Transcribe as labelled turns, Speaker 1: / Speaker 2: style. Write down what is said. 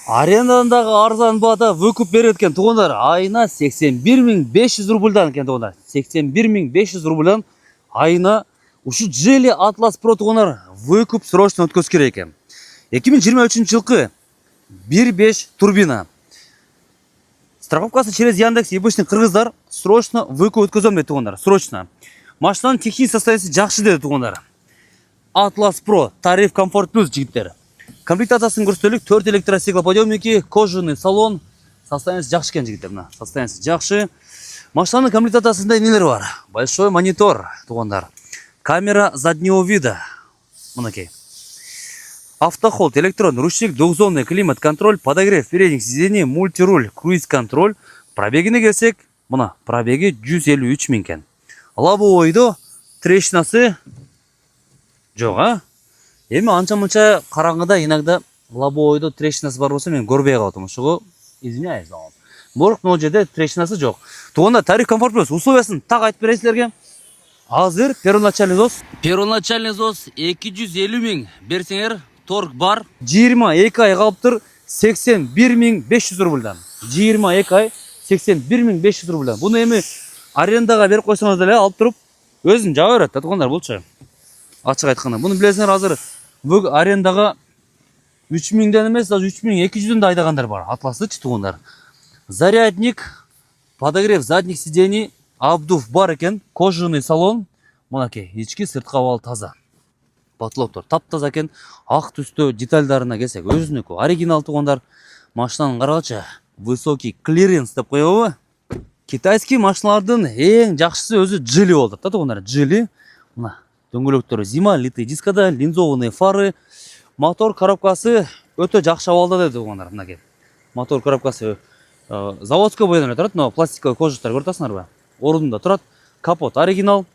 Speaker 1: Арендадағы арзан бағада выкуп береді екен туғандар. Айына 81.500 рубльдан екен туғандар. 81.500 рубльдан айына ушу Geely Atlas Pro туғандар выкуп срочно өткөз керек екен. 2023 жылқы 1.5 турбина. Страховкасы через Яндекс ебушный кыргыздар срочно выкуп өткөзөм дейді туғандар. Срочно. Машинаның техник состояниесі жақсы деді туғандар. Atlas Pro, тариф комфорт плюс жігіттер. Комплектациясын көрсөтөлүк 4 электростеклоподъемники, кожаный салон. Состояниесі жақсы екен жігіттер. Состояниесі жақсы. Машинаның комплектациясында нелер бар? Большой монитор туғандар. Камера заднего вида. Мынакей. Автохолд, электрон, ручник, двухзонный климат контроль, подогрев передних сидений, мультируль, круиз контроль. Пробегіне келсек, мына пробеги 153 000 екен. Лобовойдо трещинасы жоқ, а? Эми анча-мынча караңгыда иногда лобовойдо трещинасы бар болсо мен көрбөй калдым. Ошого извиняюсь. Бирок могу жерде трещинасы жок. Туганда тариф комфорт плюс условиясын так айтып берейин силерге. Азыр первоначальный взнос 250 000 берсеңер, торг бар. 22 ай калыптыр 81.500 рубльдан. 22 ай 81.500 рубльдан. Буну эми арендага берип койсоңуз деле алып туруп өзүн жаба берет тугандар булчу. Ачык айтканда, буну билесиңер, азыр арендага 3000ден эмес, даже 3200ден да айдагандар бар. Атласычы тугандар. Зарядник, подогрев задних сидений, обдув бар экен, кожаный салон. Мынакей, ички сырткы абалы таза. Потолоктор таптаза экен. Ак түстө детальдарына келсек, өзүнүкү оригинал тугандар. Машинанын карагычы, высокий клиренс деп коебу. Китайский машиналардын эң жакшысы өзү Geely болду да тугандар. Geely. Мына дөңгөлөктөрү зима, литый дискада, линзованный фары, мотор коробкасы өтө жакшы абалда деди тугандар. Мынакей. Мотор коробкасы заводской бойдон турат, но пластиковый кожуктар көрүп атасыңарбы? Ордунда турат. Капот оригинал.